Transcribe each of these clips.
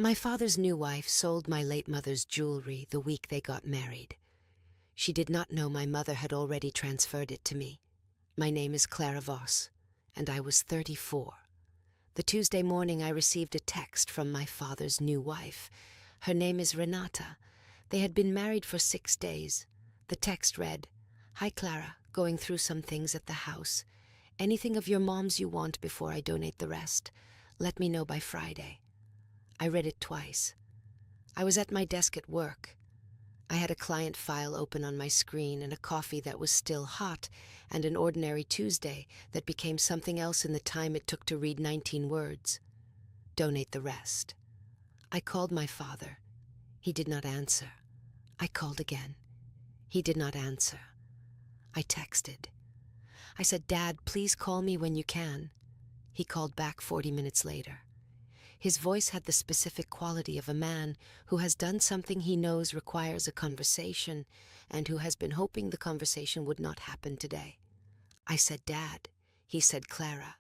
My father's new wife sold my late mother's jewelry the week they got married. She did not know my mother had already transferred it to me. My name is Clara Voss, and I was 34. The Tuesday morning I received a text from my father's new wife. Her name is Renata. They had been married for 6 days. The text read, "Hi Clara, going through some things at the house. Anything of your mom's you want before I donate the rest. Let me know by Friday." I read it twice. I was at my desk at work. I had a client file open on my screen and a coffee that was still hot and an ordinary Tuesday that became something else in the time it took to read 19 words. Donate the rest. I called my father. He did not answer. I called again. He did not answer. I texted. I said, "Dad, please call me when you can." He called back 40 minutes later. His voice had the specific quality of a man who has done something he knows requires a conversation and who has been hoping the conversation would not happen today. I said, "Dad." He said, "Clara."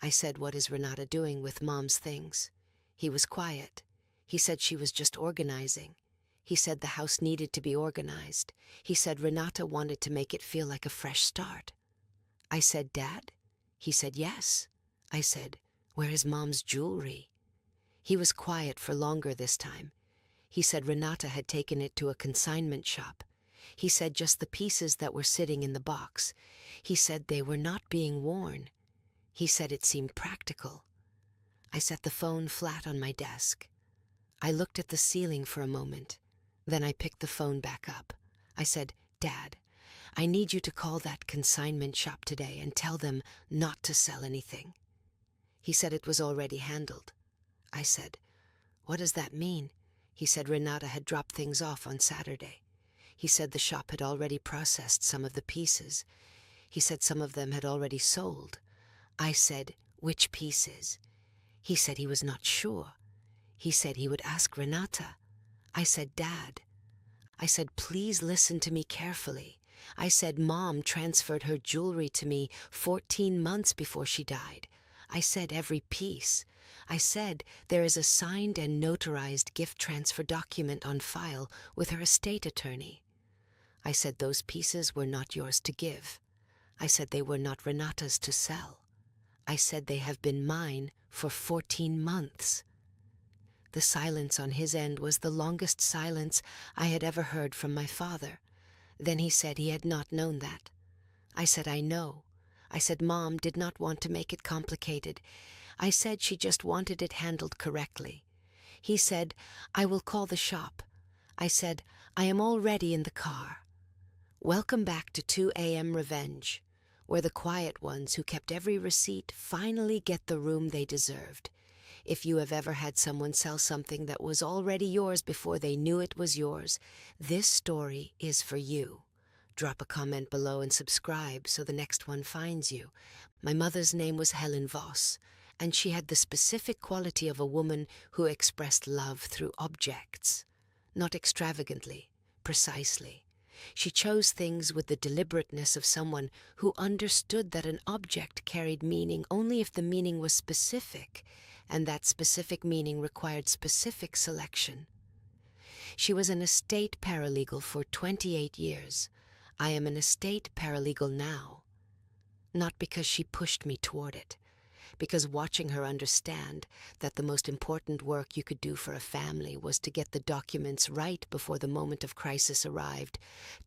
I said, "What is Renata doing with Mom's things?" He was quiet. He said she was just organizing. He said the house needed to be organized. He said Renata wanted to make it feel like a fresh start. I said, "Dad?" He said, "Yes." I said, "Where is Mom's jewelry?" He was quiet for longer this time. He said Renata had taken it to a consignment shop. He said just the pieces that were sitting in the box. He said they were not being worn. He said it seemed practical. I set the phone flat on my desk. I looked at the ceiling for a moment. Then I picked the phone back up. I said, "Dad, I need you to call that consignment shop today and tell them not to sell anything." He said it was already handled. I said, "What does that mean?" He said Renata had dropped things off on Saturday. He said the shop had already processed some of the pieces. He said some of them had already sold. I said, "Which pieces?" He said he was not sure. He said he would ask Renata. I said, "Dad." I said, "Please listen to me carefully." I said, "Mom transferred her jewelry to me 14 months before she died." I said, "Every piece." I said, "There is a signed and notarized gift transfer document on file with her estate attorney." I said those pieces were not yours to give. I said they were not Renata's to sell. I said they have been mine for 14 months. The silence on his end was the longest silence I had ever heard from my father. Then he said he had not known that. I said, "I know." I said Mom did not want to make it complicated. I said she just wanted it handled correctly. He said, "I will call the shop." I said, "I am already in the car." Welcome back to 2 a.m. Revenge, where the quiet ones who kept every receipt finally get the room they deserved. If you have ever had someone sell something that was already yours before they knew it was yours, this story is for you. Drop a comment below and subscribe so the next one finds you. My mother's name was Helen Voss, and she had the specific quality of a woman who expressed love through objects. Not extravagantly, precisely. She chose things with the deliberateness of someone who understood that an object carried meaning only if the meaning was specific, and that specific meaning required specific selection. She was an estate paralegal for 28 years. I am an estate paralegal now. Not because she pushed me toward it, because watching her understand that the most important work you could do for a family was to get the documents right before the moment of crisis arrived,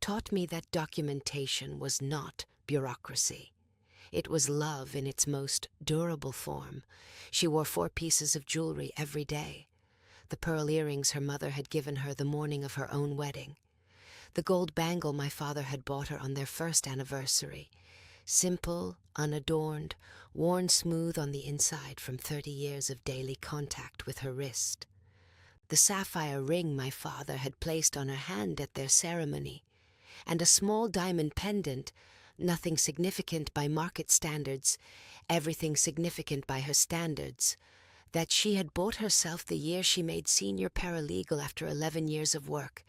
taught me that documentation was not bureaucracy. It was love in its most durable form. She wore 4 pieces of jewelry every day. The pearl earrings her mother had given her the morning of her own wedding. The gold bangle my father had bought her on their first anniversary. Simple, unadorned, worn smooth on the inside from 30 years of daily contact with her wrist. The sapphire ring my father had placed on her hand at their ceremony, and a small diamond pendant, nothing significant by market standards, everything significant by her standards, that she had bought herself the year she made senior paralegal after 11 years of work,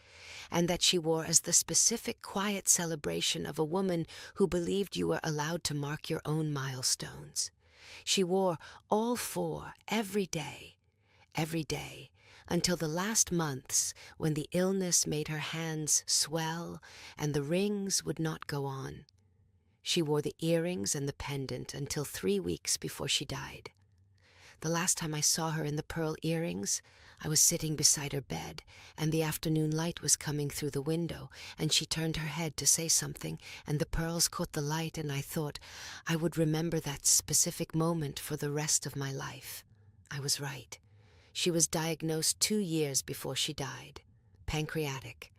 and that she wore as the specific quiet celebration of a woman who believed you were allowed to mark your own milestones. She wore all 4 every day, until the last months when the illness made her hands swell and the rings would not go on. She wore the earrings and the pendant until 3 weeks before she died. The last time I saw her in the pearl earrings, I was sitting beside her bed, and the afternoon light was coming through the window, and she turned her head to say something, and the pearls caught the light, and I thought I would remember that specific moment for the rest of my life. I was right. She was diagnosed 2 years before she died. Pancreatic.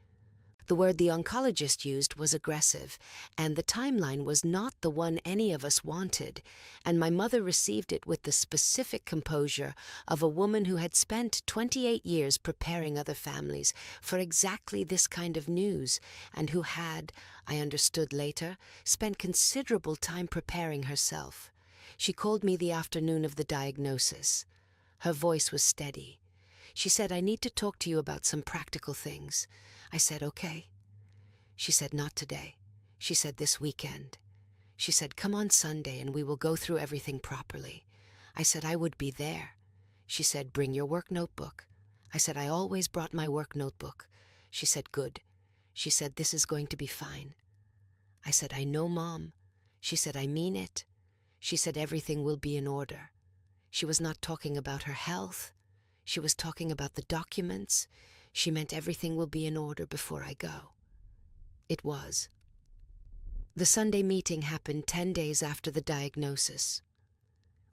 The word the oncologist used was aggressive, and the timeline was not the one any of us wanted, and my mother received it with the specific composure of a woman who had spent 28 years preparing other families for exactly this kind of news, and who had, I understood later, spent considerable time preparing herself. She called me the afternoon of the diagnosis. Her voice was steady. She said, "I need to talk to you about some practical things." I said, "Okay." She said, "Not today." She said, "This weekend." She said, "Come on Sunday and we will go through everything properly." I said, "I would be there." She said, "Bring your work notebook." I said, "I always brought my work notebook." She said, "Good." She said, "This is going to be fine." I said, "I know, Mom." She said, "I mean it." She said, "Everything will be in order." She was not talking about her health. She was talking about the documents. She meant everything will be in order before I go. It was. The Sunday meeting happened 10 days after the diagnosis.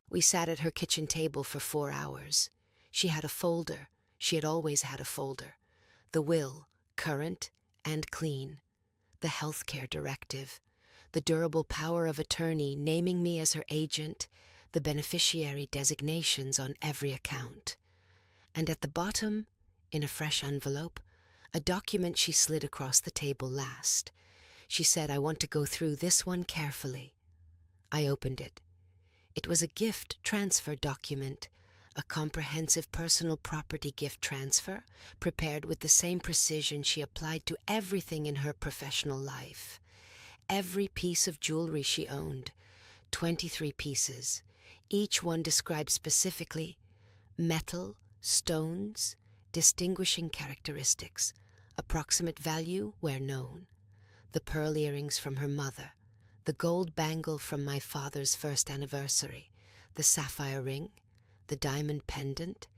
We sat at her kitchen table for 4 hours. She had a folder. She had always had a folder. The will, current and clean. The healthcare directive. The durable power of attorney naming me as her agent. The beneficiary designations on every account. And at the bottom, in a fresh envelope, a document she slid across the table last. She said, "I want to go through this one carefully." I opened it. It was a gift transfer document, a comprehensive personal property gift transfer, prepared with the same precision she applied to everything in her professional life. Every piece of jewelry she owned, 23 pieces, each one described specifically metal, stones, distinguishing characteristics, approximate value where known, the pearl earrings from her mother, the gold bangle from my father's first anniversary, the sapphire ring, the diamond pendant,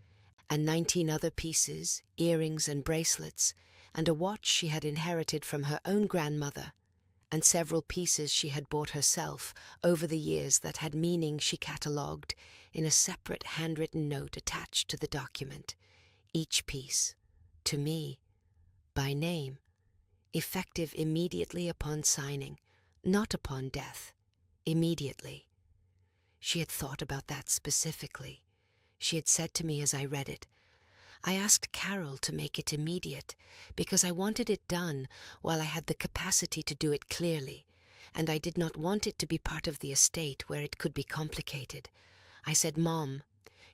and 19 other pieces, earrings and bracelets, and a watch she had inherited from her own grandmother, and several pieces she had bought herself over the years that had meaning she catalogued in a separate handwritten note attached to the document. Each piece, to me, by name, effective immediately upon signing, not upon death, immediately. She had thought about that specifically. She had said to me as I read it, "I asked Carol to make it immediate because I wanted it done while I had the capacity to do it clearly, and I did not want it to be part of the estate where it could be complicated." I said, "Mom,"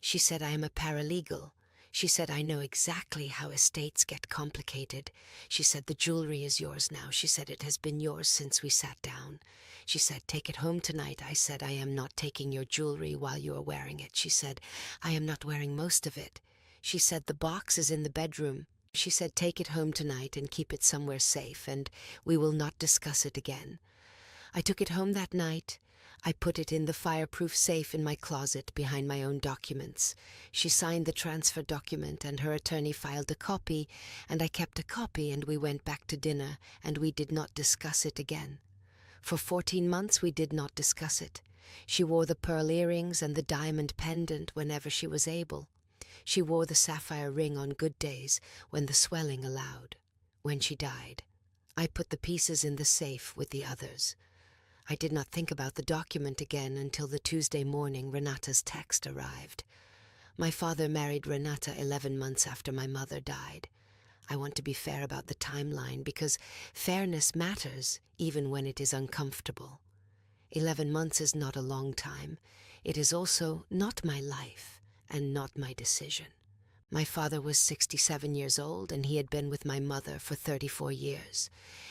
she said, "I am a paralegal." She said, "I know exactly how estates get complicated." She said, "The jewelry is yours now." She said, "It has been yours since we sat down." She said, "Take it home tonight." I said, "I am not taking your jewelry while you are wearing it." She said, "I am not wearing most of it." She said, "The box is in the bedroom." She said, "Take it home tonight and keep it somewhere safe, and we will not discuss it again." I took it home that night. I put it in the fireproof safe in my closet behind my own documents. She signed the transfer document and her attorney filed a copy, and I kept a copy, and we went back to dinner, and we did not discuss it again. For 14 months we did not discuss it. She wore the pearl earrings and the diamond pendant whenever she was able. She wore the sapphire ring on good days when the swelling allowed. When she died, I put the pieces in the safe with the others. I did not think about the document again until the Tuesday morning Renata's text arrived. My father married Renata 11 months after my mother died. I want to be fair about the timeline because fairness matters even when it is uncomfortable. 11 months is not a long time. It is also not my life and not my decision. My father was 67 years old, and he had been with my mother for 34 years,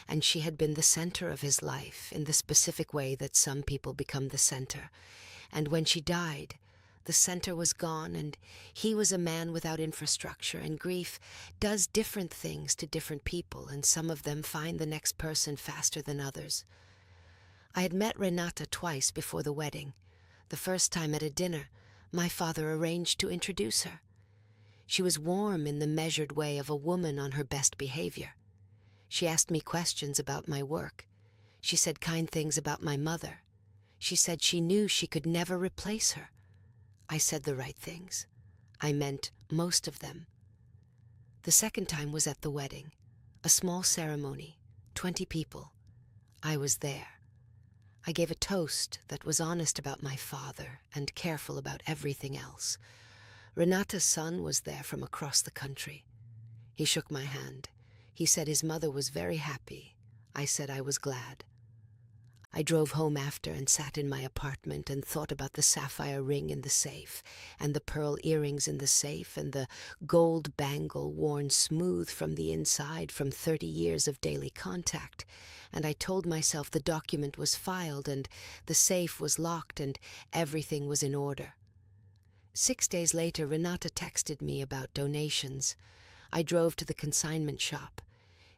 and she had been the center of his life in the specific way that some people become the center. And when she died, The center was gone, and he was a man without infrastructure, and grief does different things to different people, and some of them find the next person faster than others. I had met Renata twice before the wedding. The first time at a dinner, my father arranged to introduce her. She was warm in the measured way of a woman on her best behavior. She asked me questions about my work. She said kind things about my mother. She said she knew she could never replace her. I said the right things. I meant most of them. The second time was at the wedding, a small ceremony, 20 people. I was there. I gave a toast that was honest about my father and careful about everything else. Renata's son was there from across the country. He shook my hand. He said his mother was very happy. I said I was glad. I drove home after and sat in my apartment and thought about the sapphire ring in the safe, and the pearl earrings in the safe, and the gold bangle worn smooth from the inside from 30 years of daily contact. And I told myself the document was filed and the safe was locked and everything was in order. 6 days later, Renata texted me about donations. I drove to the consignment shop.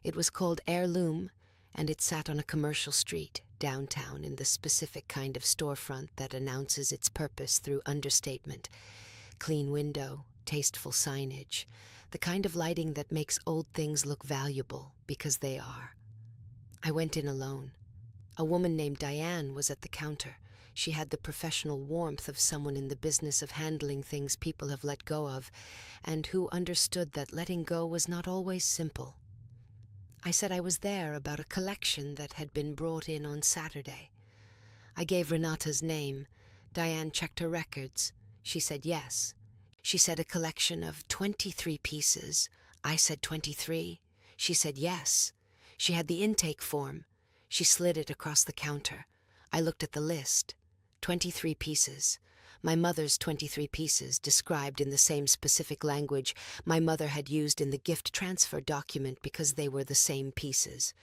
It was called Heirloom, and it sat on a commercial street, downtown, in the specific kind of storefront that announces its purpose through understatement. Clean window, tasteful signage, the kind of lighting that makes old things look valuable, because they are. I went in alone. A woman named Diane was at the counter. She had the professional warmth of someone in the business of handling things people have let go of, and who understood that letting go was not always simple. I said I was there about a collection that had been brought in on Saturday. I gave Renata's name. Diane checked her records. She said yes. She said a collection of 23 pieces. I said 23. She said yes. She had the intake form. She slid it across the counter. I looked at the list. 23 pieces. My mother's 23 pieces, described in the same specific language my mother had used in the gift transfer document because they were the same pieces.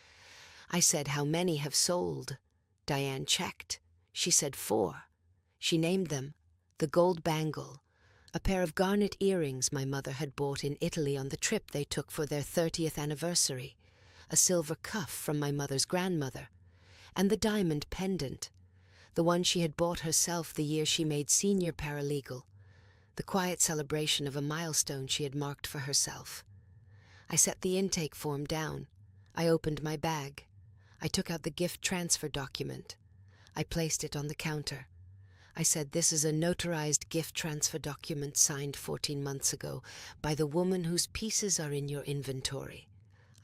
I said, "How many have sold?" Diane checked. She said 4. She named them: the gold bangle, a pair of garnet earrings my mother had bought in Italy on the trip they took for their 30th anniversary, a silver cuff from my mother's grandmother, and the diamond pendant, the one she had bought herself the year she made senior paralegal, the quiet celebration of a milestone she had marked for herself. I set the intake form down. I opened my bag. I took out the gift transfer document. I placed it on the counter. I said, "This is a notarized gift transfer document signed 14 months ago by the woman whose pieces are in your inventory."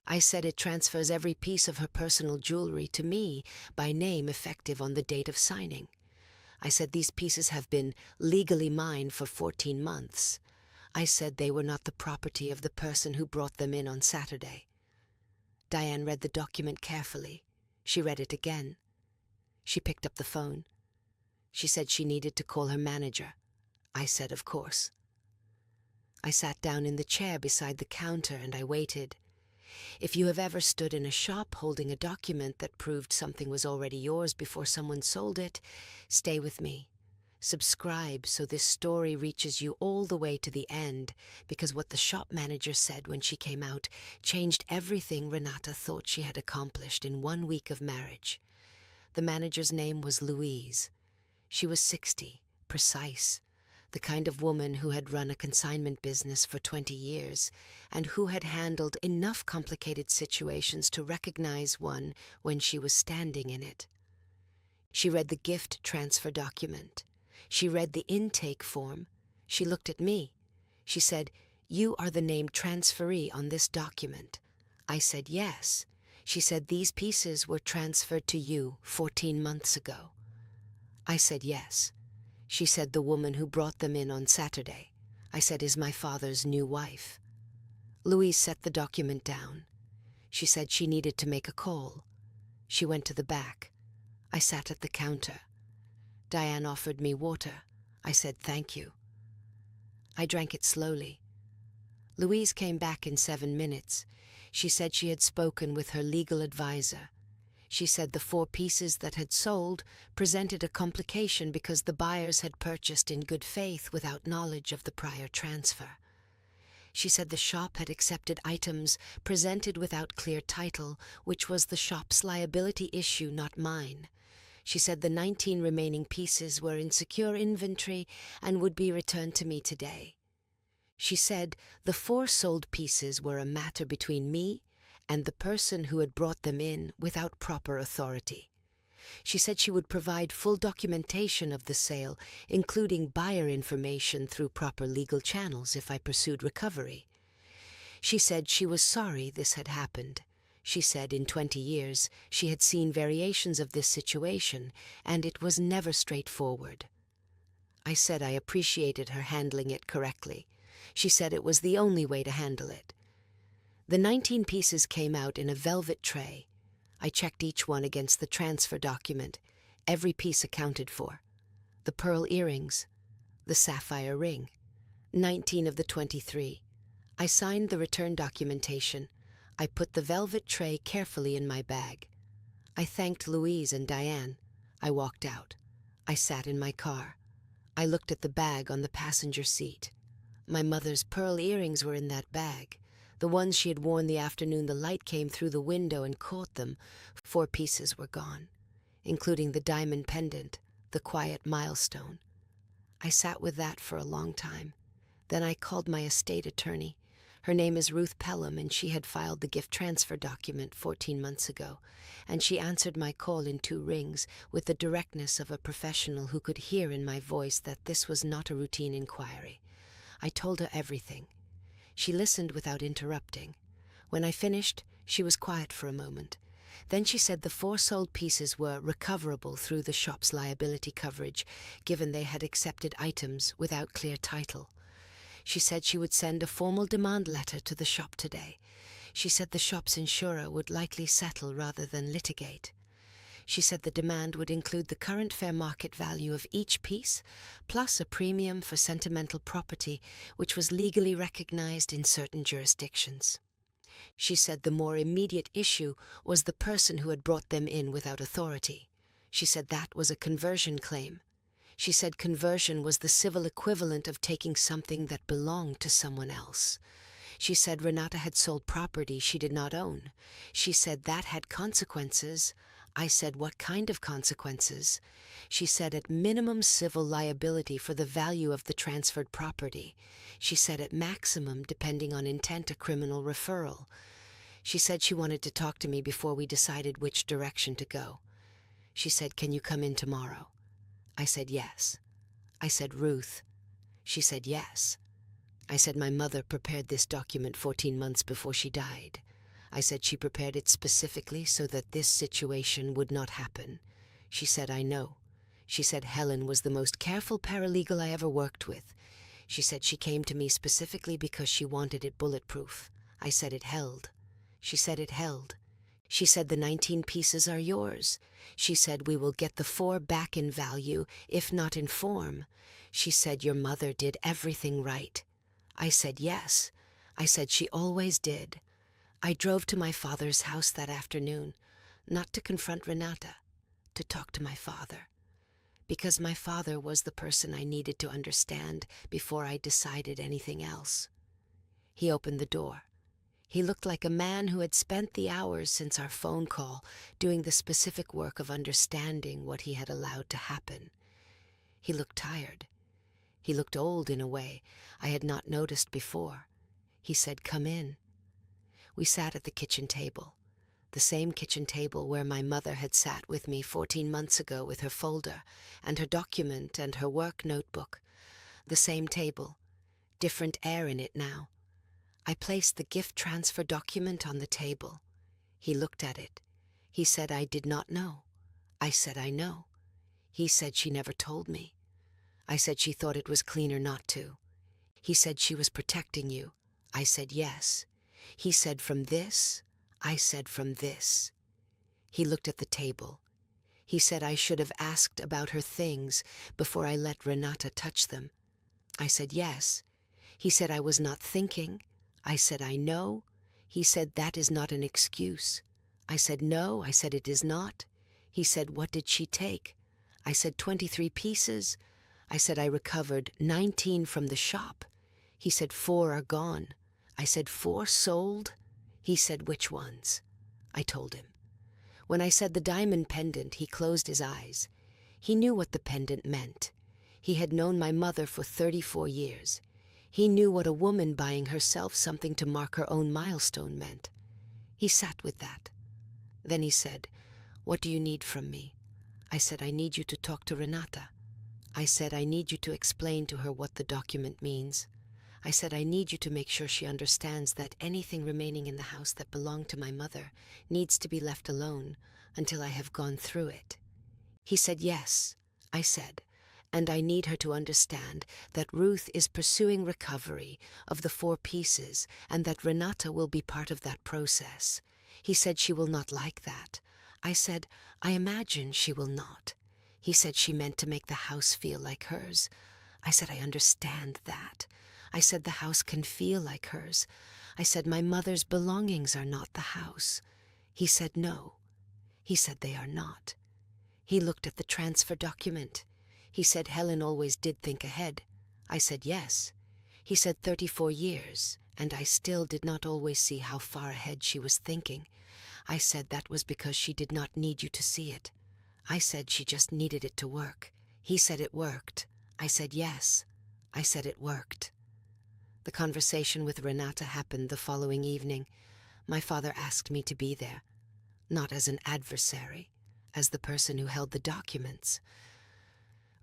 I said it transfers every piece of her personal jewelry to me by name effective on the date of signing. I said these pieces have been legally mine for 14 months. I said they were not the property of the person who brought them in on Saturday. Diane read the document carefully. She read it again. She picked up the phone. She said she needed to call her manager. I said, of course. I sat down in the chair beside the counter and I waited. If you have ever stood in a shop holding a document that proved something was already yours before someone sold it, stay with me. Subscribe so this story reaches you all the way to the end, because what the shop manager said when she came out changed everything Renata thought she had accomplished in 1 week of marriage. The manager's name was Louise. She was 60, precise, the kind of woman who had run a consignment business for 20 years and who had handled enough complicated situations to recognize one when she was standing in it. She read the gift transfer document. She read the intake form. She looked at me. She said, "You are the named transferee on this document." I said, "Yes." She said, "These pieces were transferred to you 14 months ago." I said, "Yes." She said, "The woman who brought them in on Saturday," I said, "is my father's new wife." Louise set the document down. She said she needed to make a call. She went to the back. I sat at the counter. Diane offered me water. I said, "Thank you." I drank it slowly. Louise came back in 7 minutes. She said she had spoken with her legal advisor. She said the 4 pieces that had sold presented a complication because the buyers had purchased in good faith without knowledge of the prior transfer. She said the shop had accepted items presented without clear title, which was the shop's liability issue, not mine. She said the 19 remaining pieces were in secure inventory and would be returned to me today. She said the 4 sold pieces were a matter between me and the person who had brought them in without proper authority. She said she would provide full documentation of the sale, including buyer information through proper legal channels if I pursued recovery. She said she was sorry this had happened. She said in 20 years she had seen variations of this situation, and it was never straightforward. I said I appreciated her handling it correctly. She said it was the only way to handle it. The 19 pieces came out in a velvet tray. I checked each one against the transfer document, every piece accounted for. The pearl earrings, the sapphire ring, 19 of the 23. I signed the return documentation. I put the velvet tray carefully in my bag. I thanked Louise and Diane. I walked out. I sat in my car. I looked at the bag on the passenger seat. My mother's pearl earrings were in that bag. The ones she had worn the afternoon the light came through the window and caught them. 4 pieces were gone, including the diamond pendant, the quiet milestone. I sat with that for a long time. Then I called my estate attorney. Her name is Ruth Pelham, and she had filed the gift transfer document 14 months ago, and she answered my call in 2 rings with the directness of a professional who could hear in my voice that this was not a routine inquiry. I told her everything. She listened without interrupting. When I finished, she was quiet for a moment. Then she said the 4 sold pieces were recoverable through the shop's liability coverage, given they had accepted items without clear title. She said she would send a formal demand letter to the shop today. She said the shop's insurer would likely settle rather than litigate. She said the demand would include the current fair market value of each piece, plus a premium for sentimental property, which was legally recognized in certain jurisdictions. She said the more immediate issue was the person who had brought them in without authority. She said that was a conversion claim. She said conversion was the civil equivalent of taking something that belonged to someone else. She said Renata had sold property she did not own. She said that had consequences. I said, what kind of consequences? She said at minimum civil liability for the value of the transferred property. She said at maximum, depending on intent, a criminal referral. She said she wanted to talk to me before we decided which direction to go. She said, can you come in tomorrow? I said, yes. I said, Ruth. She said, yes. I said, my mother prepared this document 14 months before she died. I said she prepared it specifically so that this situation would not happen. She said, I know. She said Helen was the most careful paralegal I ever worked with. She said she came to me specifically because she wanted it bulletproof. I said it held. She said it held. She said the 19 pieces are yours. She said we will get the 4 back in value, if not in form. She said your mother did everything right. I said yes. I said she always did. I drove to my father's house that afternoon, not to confront Renata, to talk to my father, because my father was the person I needed to understand before I decided anything else. He opened the door. He looked like a man who had spent the hours since our phone call doing the specific work of understanding what he had allowed to happen. He looked tired. He looked old in a way I had not noticed before. He said, come in. We sat at the kitchen table, the same kitchen table where my mother had sat with me 14 months ago with her folder and her document and her work notebook. The same table, different air in it now. I placed the gift transfer document on the table. He looked at it. He said I did not know. I said I know. He said she never told me. I said she thought it was cleaner not to. He said she was protecting you. I said yes. He said from this. I said from this. He looked at the table. He said I should have asked about her things before I let Renata touch them. I said yes. He said I was not thinking. I said I know. He said that is not an excuse. I said, no. I said, it is not. He said, what did she take? I said, 23 pieces. I said, I recovered 19 from the shop. He said, 4 are gone. I said, 4 sold? He said, which ones? I told him. When I said the diamond pendant, he closed his eyes. He knew what the pendant meant. He had known my mother for 34 years. He knew what a woman buying herself something to mark her own milestone meant. He sat with that. Then he said, what do you need from me? I said, I need you to talk to Renata. I said, I need you to explain to her what the document means. I said, I need you to make sure she understands that anything remaining in the house that belonged to my mother needs to be left alone until I have gone through it. He said, yes, I said, and I need her to understand that Ruth is pursuing recovery of the 4 pieces and that Renata will be part of that process. He said she will not like that. I said, I imagine she will not. He said she meant to make the house feel like hers. I said, I understand that. I said, the house can feel like hers. I said, my mother's belongings are not the house. He said, no. He said, they are not. He looked at the transfer document. He said, Helen always did think ahead. I said, yes. He said, 34 years, and I still did not always see how far ahead she was thinking. I said that was because she did not need you to see it. I said she just needed it to work. He said it worked. I said, yes. I said it worked. The conversation with Renata happened the following evening. My father asked me to be there, not as an adversary, as the person who held the documents.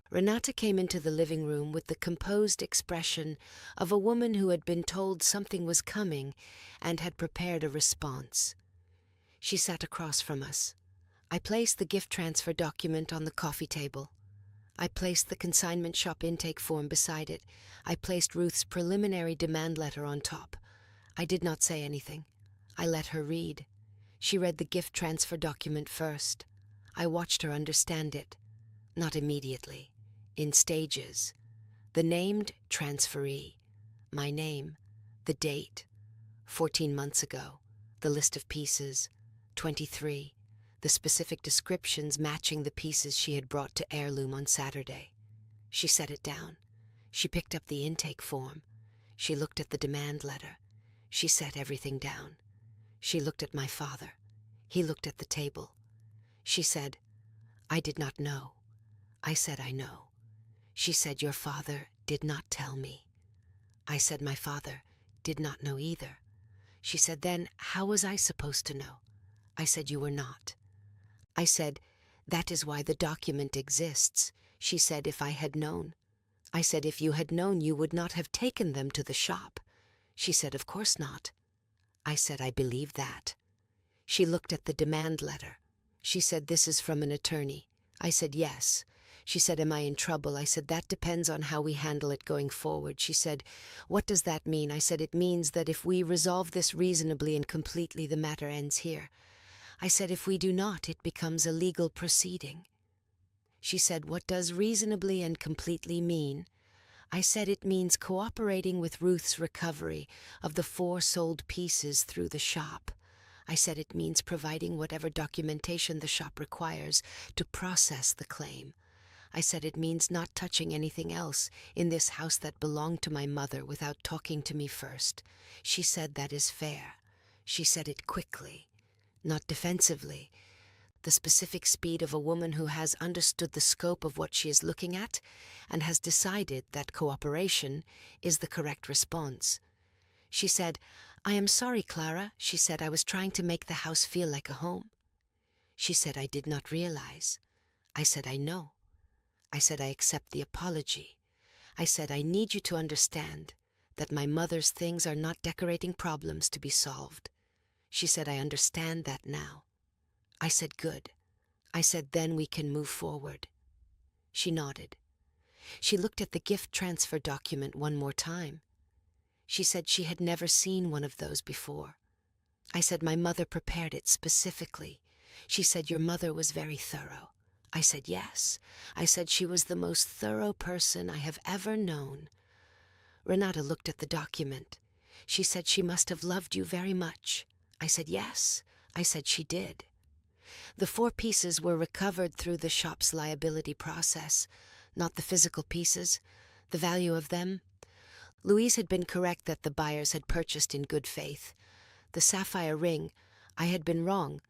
Renata came into the living room with the composed expression of a woman who had been told something was coming and had prepared a response. She sat across from us. I placed the gift transfer document on the coffee table. I placed the consignment shop intake form beside it. I placed Ruth's preliminary demand letter on top. I did not say anything. I let her read. She read the gift transfer document first. I watched her understand it. Not immediately. In stages. The named transferee. My name. The date. 14 months ago. The list of pieces. 23. The specific descriptions matching the pieces she had brought to Heirloom on Saturday. She set it down. She picked up the intake form. She looked at the demand letter. She set everything down. She looked at my father. He looked at the table. She said, I did not know. I said, I know. She said, your father did not tell me. I said, my father did not know either. She said, then how was I supposed to know? I said, you were not. I said, that is why the document exists. She said, if I had known. I said, if you had known, you would not have taken them to the shop. She said, of course not. I said, I believe that. She looked at the demand letter. She said, this is from an attorney. I said, yes. She said, am I in trouble? I said, that depends on how we handle it going forward. She said, what does that mean? I said, it means that if we resolve this reasonably and completely, the matter ends here. I said, if we do not, it becomes a legal proceeding. She said, what does reasonably and completely mean? I said, it means cooperating with Ruth's recovery of the 4 sold pieces through the shop. I said, it means providing whatever documentation the shop requires to process the claim. I said, it means not touching anything else in this house that belonged to my mother without talking to me first. She said, that is fair. She said it quickly, not defensively. The specific speed of a woman who has understood the scope of what she is looking at and has decided that cooperation is the correct response. She said, I am sorry, Clara. She said, I was trying to make the house feel like a home. She said, I did not realize. I said, I know. I said, I accept the apology. I said, I need you to understand that my mother's things are not decorating problems to be solved. She said, I understand that now. I said, good. I said, then we can move forward. She nodded. She looked at the gift transfer document one more time. She said she had never seen one of those before. I said, my mother prepared it specifically. She said, your mother was very thorough. I said, yes. I said, she was the most thorough person I have ever known. Renata looked at the document. She said she must have loved you very much. I said, yes. I said she did. The 4 pieces were recovered through the shop's liability process, not the physical pieces, the value of them. Louise had been correct that the buyers had purchased in good faith. The sapphire ring, I had been wrong.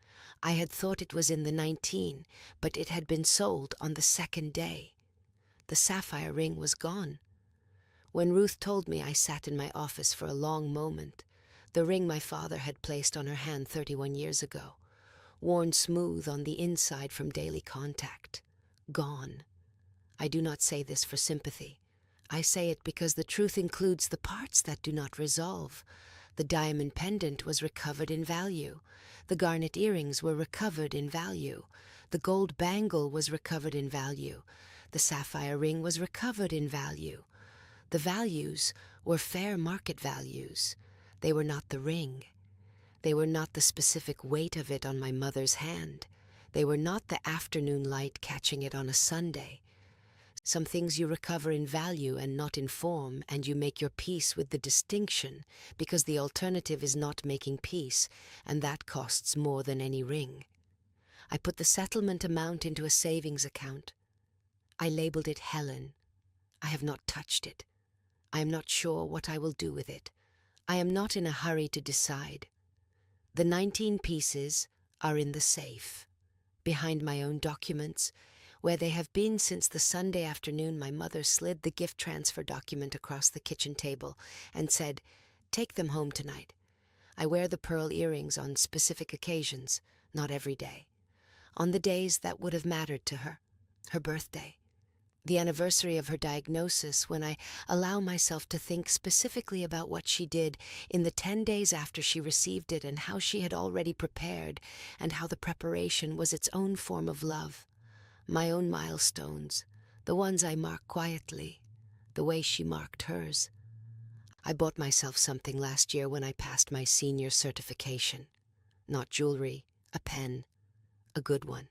I had thought it was in the 19, but it had been sold on the 2nd day. The sapphire ring was gone. When Ruth told me, I sat in my office for a long moment. The ring my father had placed on her hand 31 years ago, worn smooth on the inside from daily contact. Gone. I do not say this for sympathy. I say it because the truth includes the parts that do not resolve. The diamond pendant was recovered in value. The garnet earrings were recovered in value. The gold bangle was recovered in value. The sapphire ring was recovered in value. The values were fair market values. They were not the ring. They were not the specific weight of it on my mother's hand. They were not the afternoon light catching it on a Sunday. Some things you recover in value and not in form, and you make your peace with the distinction, because the alternative is not making peace, and that costs more than any ring. I put the settlement amount into a savings account. I labeled it Helen. I have not touched it. I am not sure what I will do with it. I am not in a hurry to decide. The 19 pieces are in the safe, behind my own documents, where they have been since the Sunday afternoon my mother slid the gift transfer document across the kitchen table and said, "Take them home tonight." I wear the pearl earrings on specific occasions, not every day. On the days that would have mattered to her, her birthday, the anniversary of her diagnosis, when I allow myself to think specifically about what she did in the 10 days after she received it and how she had already prepared and how the preparation was its own form of love. My own milestones, the ones I mark quietly, the way she marked hers. I bought myself something last year when I passed my senior certification. Not jewelry, a pen, a good one.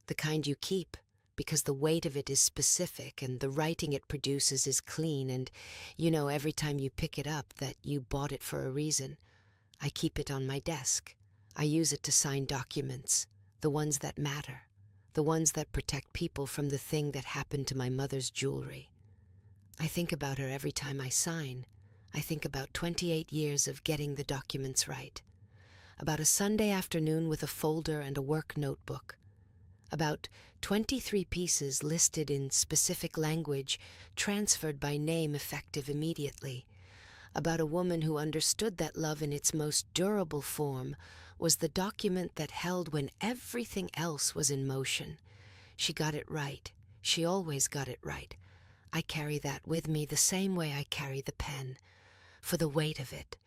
The kind you keep, because the weight of it is specific and the writing it produces is clean, and you know every time you pick it up that you bought it for a reason. I keep it on my desk. I use it to sign documents, the ones that matter, the ones that protect people from the thing that happened to my mother's jewelry. I think about her every time I sign. I think about 28 years of getting the documents right. About a Sunday afternoon with a folder and a work notebook. About 23 pieces listed in specific language, transferred by name effective immediately. About a woman who understood that love in its most durable form was the document that held when everything else was in motion. She got it right. She always got it right. I carry that with me the same way I carry the pen, for the weight of it,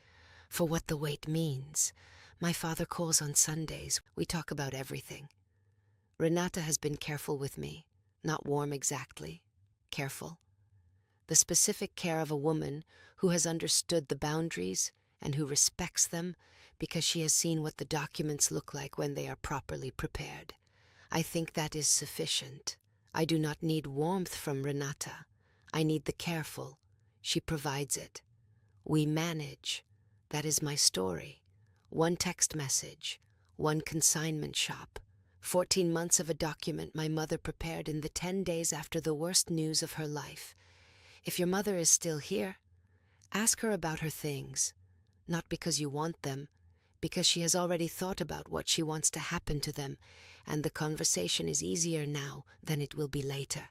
for what the weight means. My father calls on Sundays. We talk about everything. Renata has been careful with me, not warm exactly, careful. The specific care of a woman who has understood the boundaries and who respects them because she has seen what the documents look like when they are properly prepared. I think that is sufficient. I do not need warmth from Renata. I need the careful. She provides it. We manage. That is my story. One text message, one consignment shop, 14 months of a document my mother prepared in the 10 days after the worst news of her life. If your mother is still here, ask her about her things, not because you want them, because she has already thought about what she wants to happen to them, and the conversation is easier now than it will be later.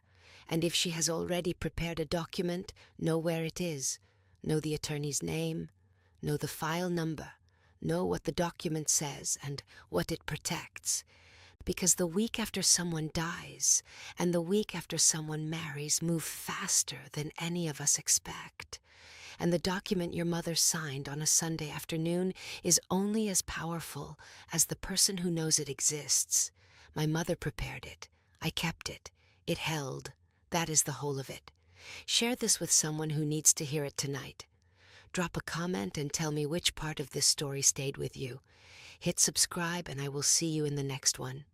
And if she has already prepared a document, know where it is, know the attorney's name, know the file number, know what the document says and what it protects. Because the week after someone dies and the week after someone marries move faster than any of us expect. And the document your mother signed on a Sunday afternoon is only as powerful as the person who knows it exists. My mother prepared it. I kept it. It held. That is the whole of it. Share this with someone who needs to hear it tonight. Drop a comment and tell me which part of this story stayed with you. Hit subscribe and I will see you in the next one.